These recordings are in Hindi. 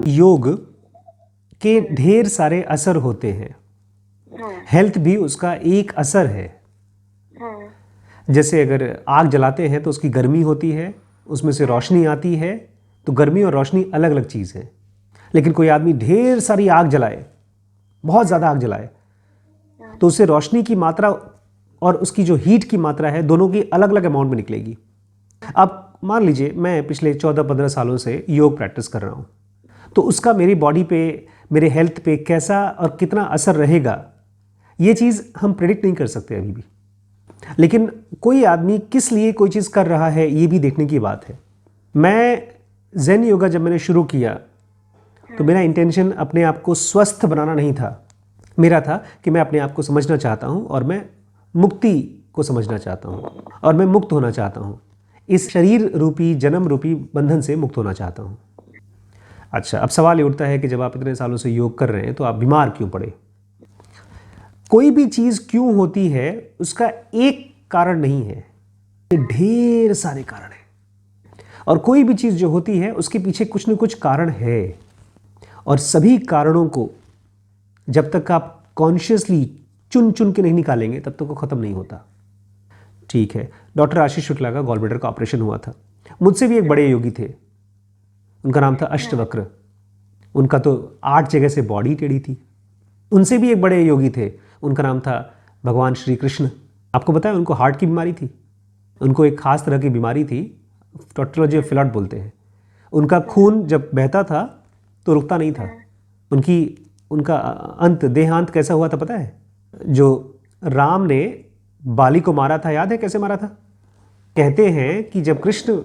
योग के ढेर सारे असर होते हैं, हेल्थ भी उसका एक असर है। जैसे अगर आग जलाते हैं तो उसकी गर्मी होती है, उसमें से रोशनी आती है, तो गर्मी और रोशनी अलग अलग चीज़ है। लेकिन कोई आदमी ढेर सारी आग जलाए, बहुत ज़्यादा आग जलाए, तो उससे रोशनी की मात्रा और उसकी जो हीट की मात्रा है दोनों की अलग अलग अमाउंट में निकलेगी। अब मान लीजिए मैं पिछले 14-15 सालों से योग प्रैक्टिस कर रहा हूँ, तो उसका मेरी बॉडी पे, मेरे हेल्थ पे कैसा और कितना असर रहेगा, ये चीज़ हम प्रेडिक्ट नहीं कर सकते अभी भी। लेकिन कोई आदमी किस लिए कोई चीज़ कर रहा है, ये भी देखने की बात है। मैं ज़ेन योगा जब मैंने शुरू किया तो मेरा इंटेंशन अपने आप को स्वस्थ बनाना नहीं था। मेरा था कि मैं अपने आप को समझना चाहता हूँ और मैं मुक्ति को समझना चाहता हूँ और मैं मुक्त होना चाहता हूँ, इस शरीर रूपी जन्म रूपी बंधन से मुक्त होना चाहता हूँ। अच्छा, अब सवाल ये उठता है कि जब आप इतने सालों से योग कर रहे हैं तो आप बीमार क्यों पड़े? कोई भी चीज़ क्यों होती है उसका एक कारण नहीं है, ढेर सारे कारण हैं। और कोई भी चीज़ जो होती है उसके पीछे कुछ न कुछ कारण है, और सभी कारणों को जब तक आप कॉन्शियसली चुन चुन के नहीं निकालेंगे तब तक वो ख़त्म नहीं होता। ठीक है, डॉक्टर आशीष शुक्ला का गॉल ब्लैडर का ऑपरेशन हुआ था। मुझसे भी एक बड़े योगी थे, उनका नाम था अष्टवक्र। उनका तो 8 जगह से बॉडी टेढ़ी थी। उनसे भी एक बड़े योगी थे, उनका नाम था भगवान श्री कृष्ण। आपको पता है उनको हार्ट की बीमारी थी, उनको एक खास तरह की बीमारी थी, टॉटोलॉजी ऑफ फ्लड बोलते हैं। उनका खून जब बहता था तो रुकता नहीं था। उनका अंत, देहांत कैसा हुआ था पता है? जो राम ने बाली को मारा था, याद है कैसे मारा था? कहते हैं कि जब कृष्ण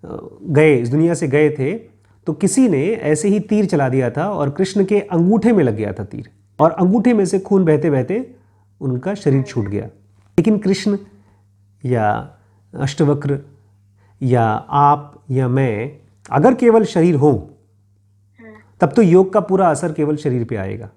गए, इस दुनिया से गए थे, तो किसी ने ऐसे ही तीर चला दिया था और कृष्ण के अंगूठे में लग गया था तीर, और अंगूठे में से खून बहते बहते उनका शरीर छूट गया। लेकिन कृष्ण या अष्टवक्र या आप या मैं अगर केवल शरीर हो तब तो योग का पूरा असर केवल शरीर पे आएगा।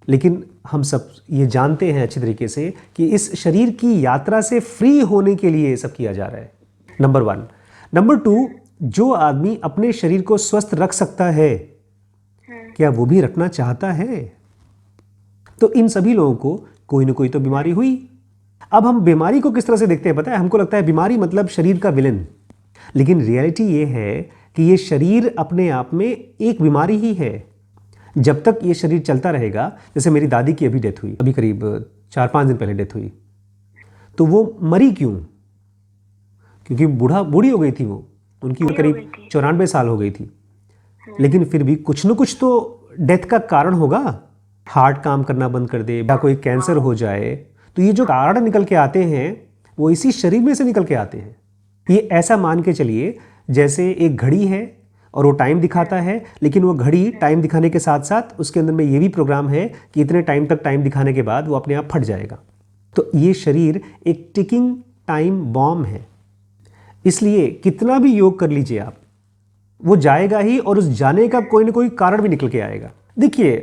लेकिन हम सब ये जानते हैं अच्छी तरीके से कि इस शरीर की यात्रा से फ्री होने के लिए सब किया जा रहा है, नंबर 1। नंबर 2, जो आदमी अपने शरीर को स्वस्थ रख सकता है, क्या वो भी रखना चाहता है? तो इन सभी लोगों को कोई ना कोई तो बीमारी हुई। अब हम बीमारी को किस तरह से देखते हैं पता है? हमको लगता है बीमारी मतलब शरीर का विलन, लेकिन रियलिटी ये है कि ये शरीर अपने आप में एक बीमारी ही है। जब तक ये शरीर चलता रहेगा, जैसे मेरी दादी की अभी डेथ हुई, अभी करीब 4-5 दिन पहले डेथ हुई, तो वो मरी क्यों? क्योंकि बूढ़ी हो गई थी वो, उनकी उम्र करीब 94 साल हो गई थी। लेकिन फिर भी कुछ न कुछ तो डेथ का कारण होगा। हार्ट काम करना बंद कर दे या कोई कैंसर हो जाए, तो ये जो कारण निकल के आते हैं वो इसी शरीर में से निकल के आते हैं। ये ऐसा मान के चलिए जैसे एक घड़ी है और वो टाइम दिखाता है, लेकिन वो घड़ी टाइम दिखाने के साथ साथ उसके अंदर में ये भी प्रोग्राम है कि इतने टाइम तक टाइम दिखाने के बाद वो अपने आप फट जाएगा। तो ये शरीर एक टिकिंग टाइम बॉम्ब है। इसलिए कितना भी योग कर लीजिए आप, वो जाएगा ही, और उस जाने का कोई ना कोई कारण भी निकल के आएगा। देखिए,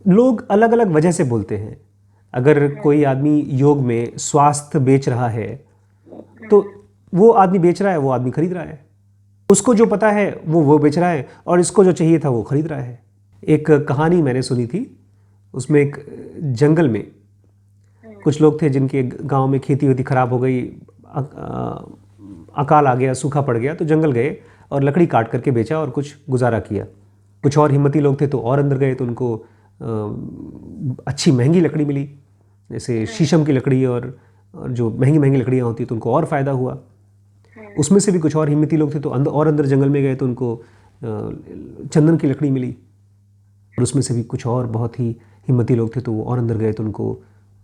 लोग अलग अलग वजह से बोलते हैं। अगर कोई आदमी योग में स्वास्थ्य बेच रहा है तो वो आदमी बेच रहा है, वो आदमी खरीद रहा है। उसको जो पता है वो बेच रहा है, और इसको जो चाहिए था वो खरीद रहा है। एक कहानी मैंने सुनी थी, उसमें एक जंगल में कुछ लोग थे जिनके गांव में खेती वेती खराब हो गई, अकाल आ गया, सूखा पड़ गया, तो जंगल गए और लकड़ी काट करके बेचा और कुछ गुजारा किया। कुछ और हिम्मती लोग थे तो और अंदर गए, तो उनको अच्छी महंगी लकड़ी मिली, जैसे शीशम की लकड़ी, और जो महंगी महंगी लकड़ियाँ होती तो उनको और फ़ायदा हुआ। उसमें से भी कुछ और हिम्मती लोग थे तो अंदर जंगल में गए तो उनको चंदन की लकड़ी मिली, और उसमें से भी कुछ और बहुत ही हिम्मती लोग थे तो वो और अंदर गए तो उनको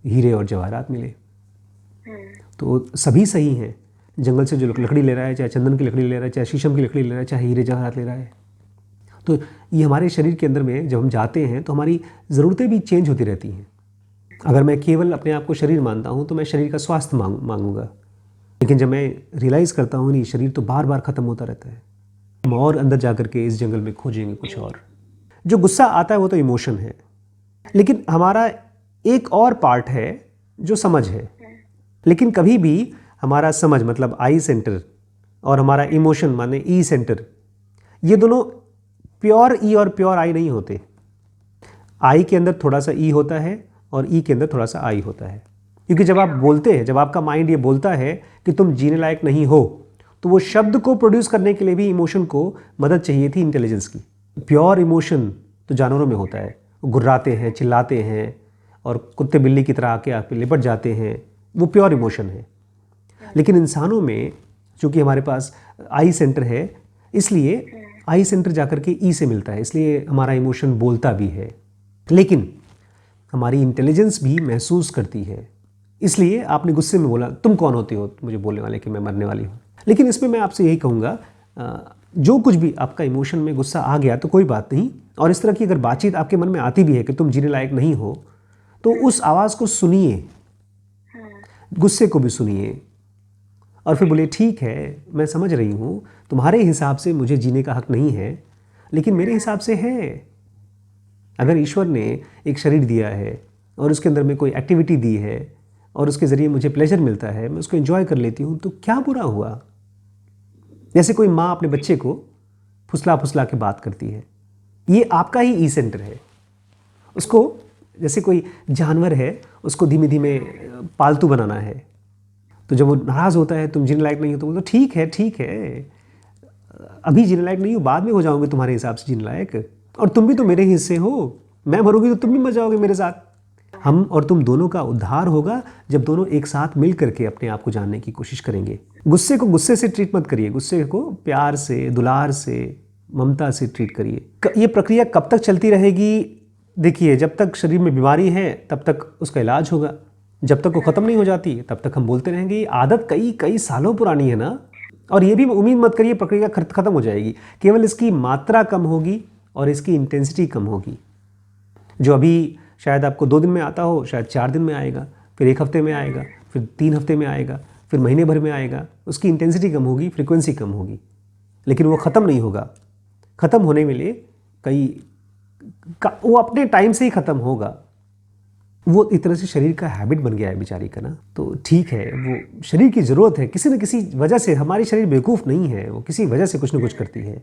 हीरे और जवाहरात मिले। तो सभी सही हैं। जंगल से जो लकड़ी ले रहा है, चाहे चंदन की लकड़ी ले रहा है, चाहे शीशम की लकड़ी ले रहा है, चाहे हीरे जवाहरात ले रहा है, तो ये हमारे शरीर के अंदर में जब हम जाते हैं तो हमारी ज़रूरतें भी चेंज होती रहती हैं। अगर मैं केवल अपने आप को शरीर मानता हूँ तो मैं शरीर का स्वास्थ्य मांगूंगा, लेकिन जब मैं रियलाइज़ करता हूँ नहीं, शरीर तो बार बार ख़त्म होता रहता है, हम और अंदर जा कर के इस जंगल में खोजेंगे कुछ और। जो गुस्सा आता है वो तो इमोशन है, लेकिन हमारा एक और पार्ट है जो समझ है। लेकिन कभी भी हमारा समझ मतलब आई सेंटर और हमारा इमोशन माने ई सेंटर, ये दोनों प्योर ई और प्योर आई नहीं होते। आई के अंदर थोड़ा सा ई होता है और ई के अंदर थोड़ा सा आई होता है। क्योंकि जब आप बोलते हैं, जब आपका माइंड ये बोलता है कि तुम जीने लायक नहीं हो, तो वो शब्द को प्रोड्यूस करने के लिए भी इमोशन को मदद चाहिए थी इंटेलिजेंस की। प्योर इमोशन तो जानवरों में होता है, वो गुर्राते हैं, चिल्लाते हैं और कुत्ते बिल्ली की तरह आके आप पे लिपट जाते हैं, वो प्योर इमोशन है। लेकिन इंसानों में चूंकि हमारे पास आई सेंटर है, इसलिए आई सेंटर जाकर के ई से मिलता है, इसलिए हमारा इमोशन बोलता भी है। लेकिन हमारी इंटेलिजेंस भी महसूस करती है। इसलिए आपने गुस्से में बोला, तुम कौन होते हो मुझे बोलने वाले कि मैं मरने वाली हूँ। लेकिन इसमें मैं आपसे यही कहूँगा, जो कुछ भी आपका इमोशन में गुस्सा आ गया तो कोई बात नहीं, और इस तरह की अगर बातचीत आपके मन में आती भी है कि तुम जीने लायक नहीं हो, तो उस आवाज़ को सुनिए, गुस्से को भी सुनिए और फिर बोलिए ठीक है, मैं समझ रही हूँ, तुम्हारे हिसाब से मुझे जीने का हक नहीं है, लेकिन मेरे हिसाब से है। अगर ईश्वर ने एक शरीर दिया है और उसके अंदर में कोई एक्टिविटी दी है और उसके ज़रिए मुझे प्लेजर मिलता है, मैं उसको एंजॉय कर लेती हूँ, तो क्या बुरा हुआ। जैसे कोई माँ अपने बच्चे को फुसला फुसला के बात करती है, ये आपका ही ई सेंटर है। उसको जैसे कोई जानवर है, उसको धीमे धीमे पालतू बनाना है, तो जब वो नाराज़ होता है, तुम जीने लायक नहीं हो, तो बोलते ठीक है ठीक है, अभी जीने लायक नहीं हो, बाद में हो जाओगे तुम्हारे हिसाब से जीने लायक, और तुम भी तो मेरे हिस्से हो, मैं मरूंगी तो तुम भी मर जाओगे मेरे साथ। हम और तुम दोनों का उद्धार होगा जब दोनों एक साथ मिल करके अपने आप को जानने की कोशिश करेंगे। गुस्से को गुस्से से ट्रीट मत करिए, गुस्से को प्यार से, दुलार से, ममता से ट्रीट करिए। ये प्रक्रिया कब तक चलती रहेगी? देखिए, जब तक शरीर में बीमारी है तब तक उसका इलाज होगा, जब तक वो ख़त्म नहीं हो जाती तब तक हम बोलते रहेंगे। ये आदत कई कई सालों पुरानी है ना, और ये भी उम्मीद मत करिए प्रक्रिया ख़त्म हो जाएगी, केवल इसकी मात्रा कम होगी और इसकी इंटेंसिटी कम होगी। जो अभी शायद आपको 2 दिन में आता हो, शायद 4 दिन में आएगा, फिर 1 हफ्ते में आएगा, फिर 3 हफ्ते में आएगा, फिर महीने भर में आएगा। उसकी इंटेंसिटी कम होगी, फ्रीक्वेंसी कम होगी, लेकिन वो ख़त्म नहीं होगा। ख़त्म होने में लिए वो अपने टाइम से ही ख़त्म होगा। वो एक तरह से शरीर का हैबिट बन गया है बेचारी का ना, तो ठीक है, वो शरीर की ज़रूरत है। किसी न किसी वजह से हमारी शरीर बेवकूफ़ नहीं है, वो किसी वजह से कुछ न कुछ करती है।